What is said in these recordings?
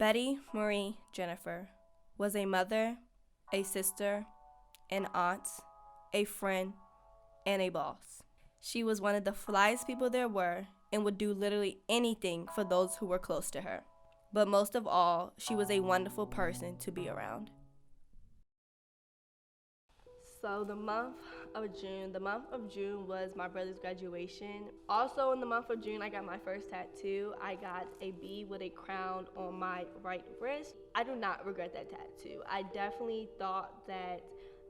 Betty Marie Jennifer was a mother, a sister, an aunt, a friend, and a boss. She was one of the flyest people there were and would do literally anything for those who were close to her. But most of all, she was a wonderful person to be around. So the month of June was my brother's graduation. Also in the month of June, I got my first tattoo. I got a bee with a crown on my right wrist. I do not regret that tattoo. I definitely thought that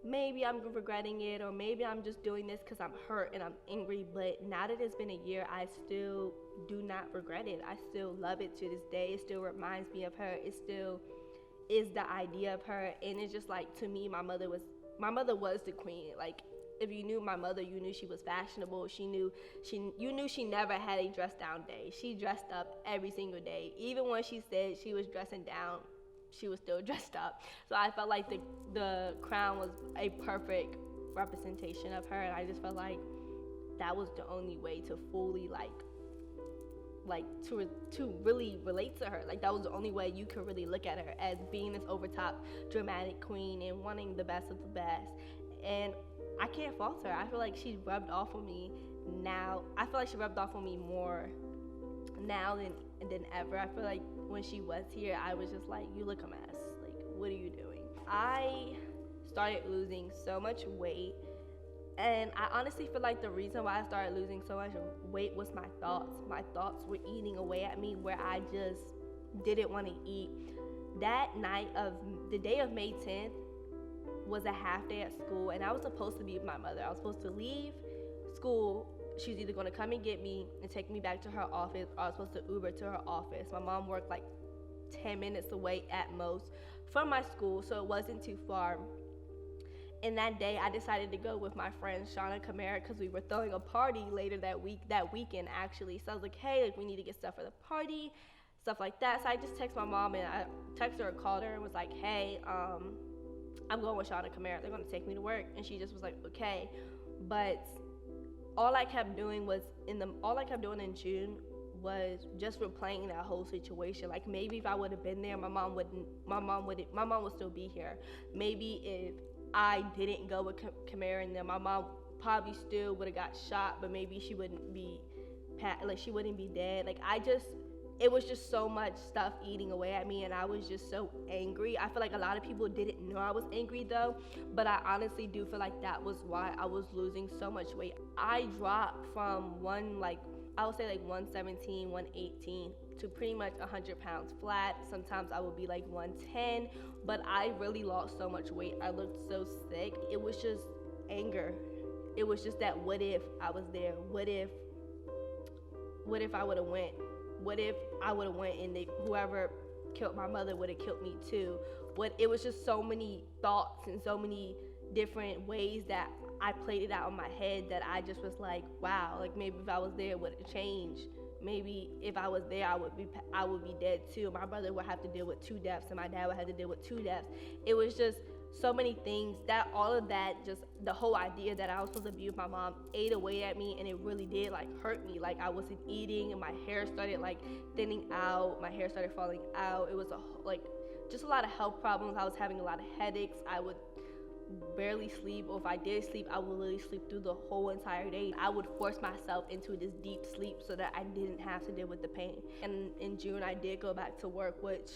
maybe I'm regretting it, or maybe I'm just doing this because I'm hurt and I'm angry, but now that it's been a year, I still do not regret it. I still love it to this day. It still reminds me of her. It still is the idea of her, and it's just like, to me, my mother was the queen. Like, if you knew my mother, you knew she was fashionable. You knew she never had a dress down day. She dressed up every single day. Even when she said she was dressing down, she was still dressed up. So I felt like the crown was a perfect representation of her, and I just felt like that was the only way to fully to really relate to her. Like, that was the only way you could really look at her, as being this overtop dramatic queen and wanting the best of the best. And I can't fault her. I feel like she rubbed off on me now. I feel like she rubbed off on me more now than ever. I feel like when she was here, I was just like, you look a mess. Like, what are you doing? I started losing so much weight. And I honestly feel like the reason why I started losing so much weight was my thoughts. My thoughts were eating away at me, where I just didn't want to eat. That night of the day of May 10th was a half day at school, and I was supposed to be with my mother. I was supposed to leave school. She was either going to come and get me and take me back to her office, or I was supposed to Uber to her office. My mom worked like 10 minutes away at most from my school, so it wasn't too far. And that day, I decided to go with my friend Shauna Kamara, because we were throwing a party later that weekend actually. So I was like, hey, like, we need to get stuff for the party, stuff like that. So I just texted my mom, and I texted her, called her, and was like, hey, I'm going with Shauna Kamara. They're going to take me to work. And she just was like, okay. But all I kept doing in June was just replaying that whole situation. Like, maybe if I would have been there, my mom would still be here. Maybe if I didn't go with Kamara and them, my mom probably still would have got shot, but maybe she wouldn't be dead. Like, it was just so much stuff eating away at me, and I was just so angry. I feel like a lot of people didn't know I was angry though, but I honestly do feel like that was why I was losing so much weight. I dropped from I would say 117, 118 to pretty much 100 pounds flat. Sometimes I would be like 110, but I really lost so much weight. I looked so sick. It was just anger. It was just that, what if I was there? What if I would have went? What if I would have went and whoever killed my mother would have killed me too? It was just so many thoughts and so many different ways that I played it out in my head, that I just was like, wow, like, maybe if I was there, it would have changed. Maybe if I was there, I would be dead too. My brother would have to deal with 2 deaths, and my dad would have to deal with 2 deaths. It was just so many things that all of that, just the whole idea that I was supposed to be with my mom, ate away at me, and it really did hurt me. Like, I wasn't eating, and my hair started thinning out. My hair started falling out. It was just a lot of health problems. I was having a lot of headaches. I would barely sleep, or if I did sleep, I would literally sleep through the whole entire day. I would force myself into this deep sleep so that I didn't have to deal with the pain. And in June, I did go back to work, which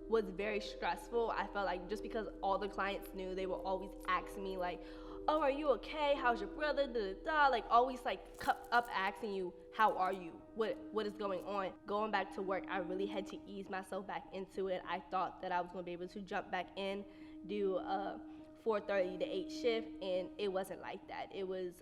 was very stressful. I felt like, just because all the clients knew, they were always asking me like, oh, are you okay? How's your brother? Always up asking you, how are you? What is going on? Going back to work, I really had to ease myself back into it. I thought that I was going to be able to jump back in, do 4:30 to 8 shift, and it wasn't like that.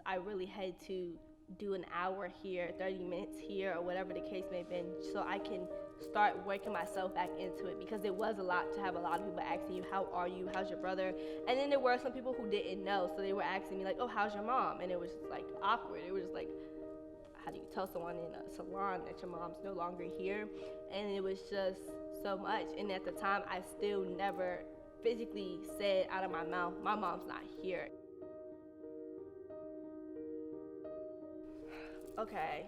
I really had to do an hour here, 30 minutes here, or whatever the case may have been, so I can start working myself back into it, because it was a lot to have a lot of people asking you, how are you, how's your brother? And then there were some people who didn't know, so they were asking me like, oh, how's your mom? And it was just awkward. It was just like, how do you tell someone in a salon that your mom's no longer here? And it was just so much. And at the time, I still never physically said out of my mouth, my mom's not here. Okay,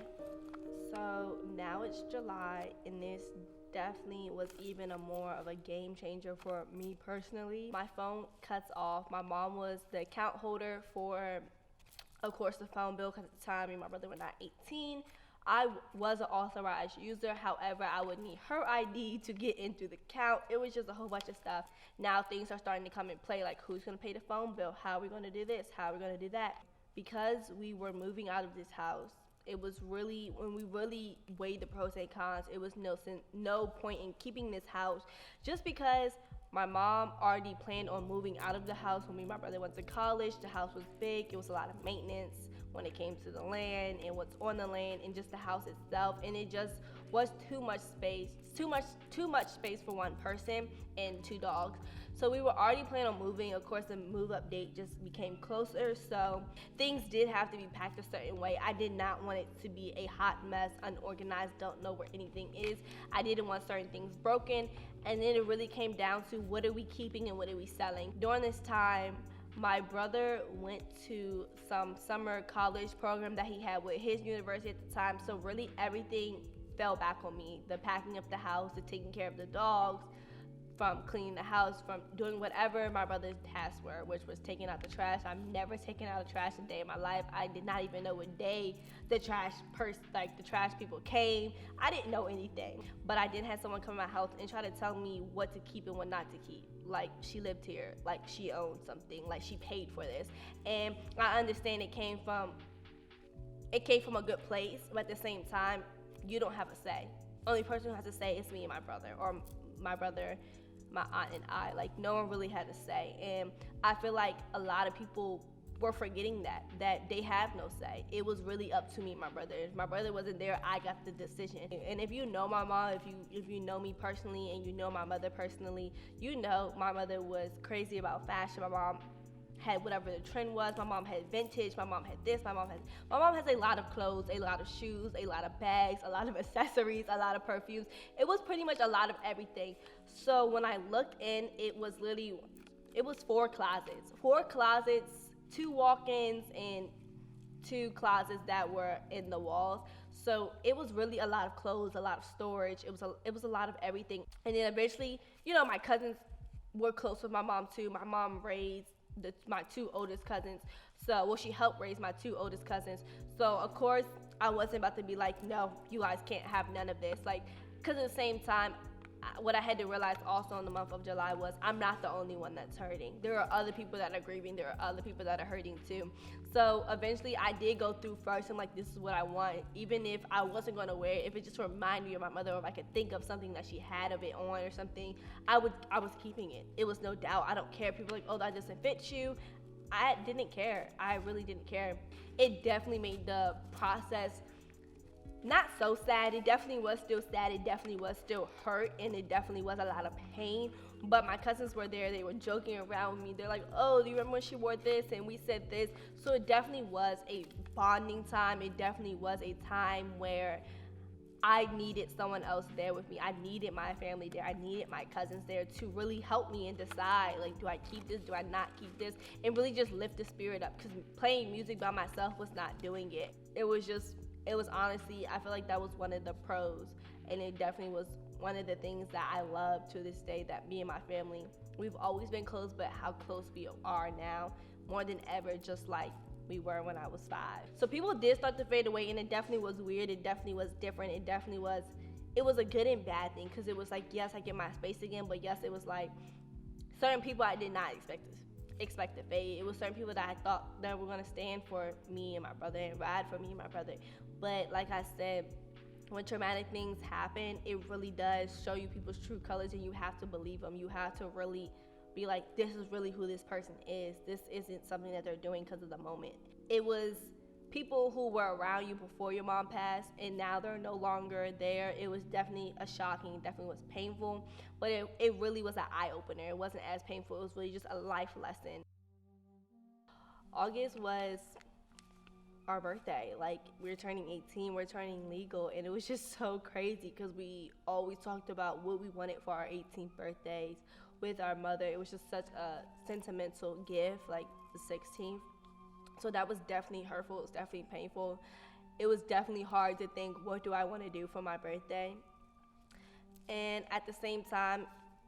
so now it's July, and this definitely was even a more of a game changer for me personally. My phone cuts off. My mom was the account holder for, of course, the phone bill, because at the time me and my brother were not 18. I was an authorized user. However, I would need her ID to get into the account. It was just a whole bunch of stuff. Now things are starting to come in play, like who's going to pay the phone bill? How are we going to do this? How are we going to do that? Because we were moving out of this house, it was really, when we really weighed the pros and cons, it was no point in keeping this house, just because my mom already planned on moving out of the house when me and my brother went to college. The house was big. It was a lot of maintenance when it came to the land and what's on the land and just the house itself, and it just was too much space for one person and 2 dogs. So we were already planning on moving. Of course, the move up date just became closer, so things did have to be packed a certain way. I did not want it to be a hot mess, unorganized, don't know where anything is. I didn't want certain things broken, and then it really came down to what are we keeping and what are we selling. During this time, my brother went to some summer college program that he had with his university at the time, so really everything fell back on me. The packing up the house, the taking care of the dogs, from cleaning the house, from doing whatever my brother's tasks were, which was taking out the trash. I've never taken out the trash a day in my life. I did not even know what day the trash people came. I didn't know anything, but I did have someone come to my house and try to tell me what to keep and what not to keep. Like she lived here, like she owned something, like she paid for this. And I understand it came from a good place, but at the same time, you don't have a say. Only person who has a say is me and my brother, or my brother, my aunt, and I. Like, no one really had a say. And I feel like a lot of people were forgetting that they have no say. It was really up to me and my brother. If my brother wasn't there, I got the decision. And if you know my mom, if you know me personally and you know my mother personally, you know my mother was crazy about fashion. My mom had whatever the trend was. My mom had vintage. My mom had this. My mom has a lot of clothes, a lot of shoes, a lot of bags, a lot of accessories, a lot of perfumes. It was pretty much a lot of everything. So when I looked in, it was 4 closets, 2 walk-ins, and 2 closets that were in the walls. So it was really a lot of clothes, a lot of storage. It was a lot of everything. And then eventually, my cousins were close with my mom too. My mom raised my 2 oldest cousins. So, she helped raise my 2 oldest cousins. So, of course, I wasn't about to be like, no, you guys can't have none of this. Like, because at the same time, what I had to realize also in the month of July was I'm not the only one that's hurting. There are other people that are grieving. There are other people that are hurting too. So eventually I did go through first and like, this is what I want. Even if I wasn't going to wear it, if it just reminded me of my mother, or if I could think of something that she had of it on or something, I was keeping it. It was no doubt. I don't care. People are like, oh, that doesn't fit you. I didn't care. I really didn't care. It definitely made the process not so sad. It definitely was still sad. It definitely was still hurt, and it definitely was a lot of pain. But my cousins were there. They were joking around with me. They're like, oh, do you remember when she wore this and we said this? So it definitely was a bonding time. It definitely was a time where I needed someone else there with me. I needed my family there. I needed my cousins there to really help me and decide, like, do I keep this? Do I not keep this? And really just lift the spirit up, because playing music by myself was not doing it. It was honestly, I feel like that was one of the pros, and it definitely was one of the things that I love to this day, that me and my family, we've always been close, but how close we are now, more than ever, just like we were when I was 5. So people did start to fade away, and it definitely was weird. It definitely was different. It was a good and bad thing, because it was like, yes, I get my space again, but yes, it was like certain people I did not expect to fade. It was certain people that I thought that were going to stand for me and my brother and ride for me and my brother. But like I said, when traumatic things happen, it really does show you people's true colors, and you have to believe them. You have to really be like, this is really who this person is. This isn't something that they're doing because of the moment. It was people who were around you before your mom passed, and now they're no longer there. It was definitely a shocking, definitely was painful, but it really was an eye-opener. It wasn't as painful. It was really just a life lesson. August was our birthday. Like, we're turning 18, we're turning legal, and it was just so crazy, because we always talked about what we wanted for our 18th birthdays with our mother. It was just such a sentimental gift, like the 16th. So that was definitely hurtful. It was definitely painful. It was definitely hard to think, what do I want to do for my birthday? And at the same time,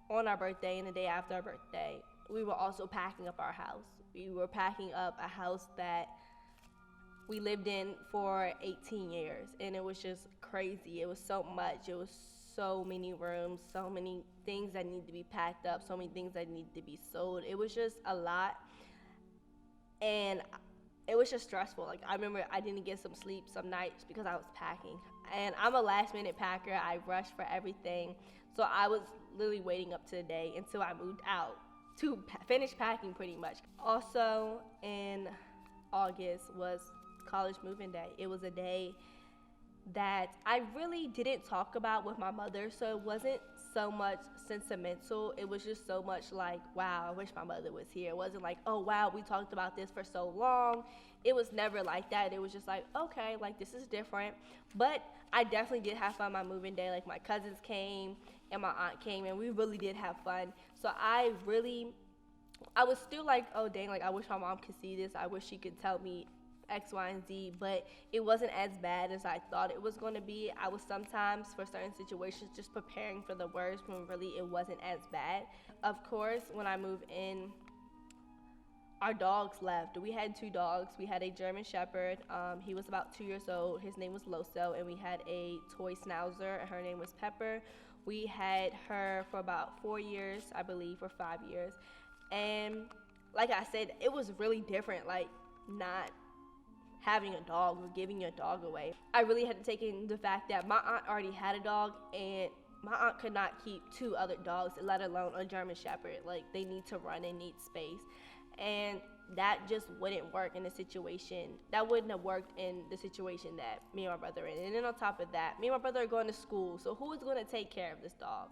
on our birthday and the day after our birthday, we were also packing up our house. We were packing up a house that we lived in for 18 years, and it was just crazy. It was so much. It was so many rooms, so many things that need to be packed up, so many things that need to be sold. It was just a lot, and it was just stressful. Like, I remember I didn't get some sleep some nights because I was packing, and I'm a last minute packer. I rush for everything, so I was literally waiting up to the day until I moved out to finish packing pretty much. Also in August was college moving day. It was a day that I really didn't talk about with my mother, so it wasn't so much sentimental. It was just so much like, wow, I wish my mother was here. It wasn't like, oh wow, we talked about this for so long. It was never like that. It was just like, okay, like this is different. But I definitely did have fun my moving day. Like, my cousins came and my aunt came, and we really did have fun. So I was still like, oh dang, like I wish my mom could see this. I wish she could tell me X, Y, and Z, but it wasn't as bad as I thought it was going to be. I was sometimes, for certain situations, just preparing for the worst when really it wasn't as bad. Of course, when I moved in, our dogs left. We had 2 dogs. We had a German Shepherd. He was about 2 years old. His name was Loso, and we had a toy Schnauzer, and her name was Pepper. We had her for about 4 years, I believe, or 5 years. And like I said, it was really different, like not having a dog or giving your dog away. I really had to take in the fact that my aunt already had a dog, and my aunt could not keep 2 other dogs, let alone a German Shepherd. Like, they need to run and need space. And that just wouldn't work in the situation. That wouldn't have worked in the situation that me and my brother are in. And then on top of that, me and my brother are going to school. So who is going to take care of this dog?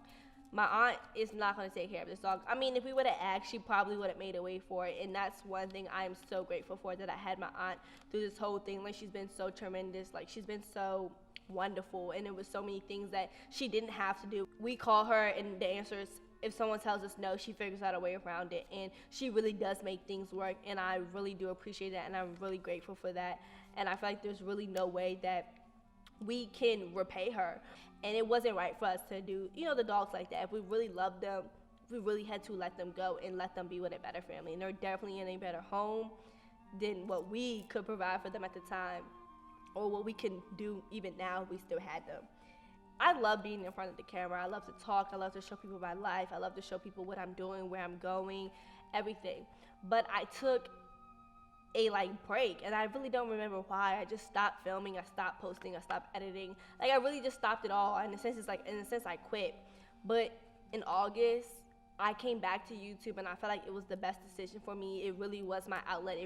My aunt is not going to take care of this dog. I mean, if we would have asked, she probably would have made a way for it. And that's one thing I am so grateful for, that I had my aunt through this whole thing. Like, she's been so tremendous. Like, she's been so wonderful. And there was so many things that she didn't have to do. We call her, and the answer is, if someone tells us no, she figures out a way around it. And she really does make things work. And I really do appreciate that. And I'm really grateful for that. And I feel like there's really no way that we can repay her. And it wasn't right for us to do, the dogs like that. If we really loved them, we really had to let them go and let them be with a better family. And they're definitely in a better home than what we could provide for them at the time, or what we can do even now if we still had them. I love being in front of the camera. I love to talk. I love to show people my life. I love to show people what I'm doing, where I'm going, everything. But I took a break, and I really don't remember why. I just stopped filming, I stopped posting, I stopped editing. Like, I really just stopped it all. In a sense, I quit. But in August, I came back to YouTube, and I felt like it was the best decision for me. It really was my outlet.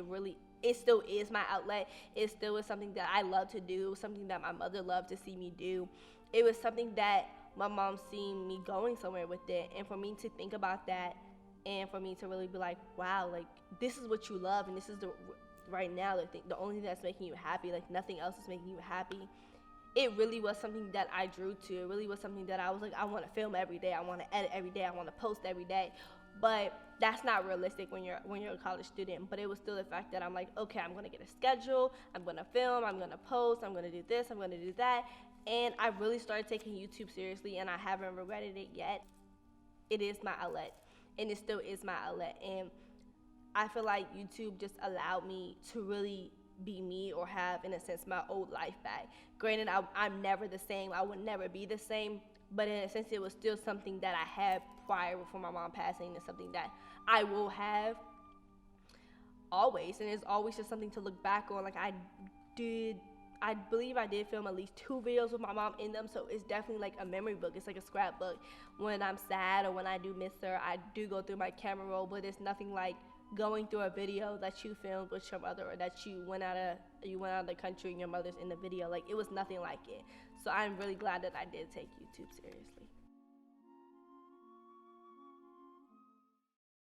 It still is my outlet. It still was something that I love to do. It was something that my mother loved to see me do. It was something that my mom seen me going somewhere with it. And for me to think about that, and for me to really be like, wow, like, this is what you love, and this is right now the only thing that's making you happy, like nothing else is making you happy. It really was something that I drew to. It really was something that I was like, I want to film every day, I want to edit every day, I want to post every day. But that's not realistic when you're a college student. But it was still the fact that I'm like, okay, I'm going to get a schedule, I'm going to film, I'm going to post, I'm going to do this, I'm going to do that. And I really started taking YouTube seriously, and I haven't regretted it yet. It is my outlet, and it still is my outlet. And I feel like YouTube just allowed me to really be me, or have, in a sense, my old life back. Granted, I'm never the same. I would never be the same. But in a sense, it was still something that I had prior before my mom passing, and something that I will have always. And it's always just something to look back on. Like, I believe I did film at least 2 videos with my mom in them, so it's definitely like a memory book. It's like a scrapbook. When I'm sad or when I do miss her, I do go through my camera roll, but it's nothing like going through a video that you filmed with your mother, or that you went out of the country and your mother's in the video. Like, it was nothing like it. So I'm really glad that I did take YouTube seriously.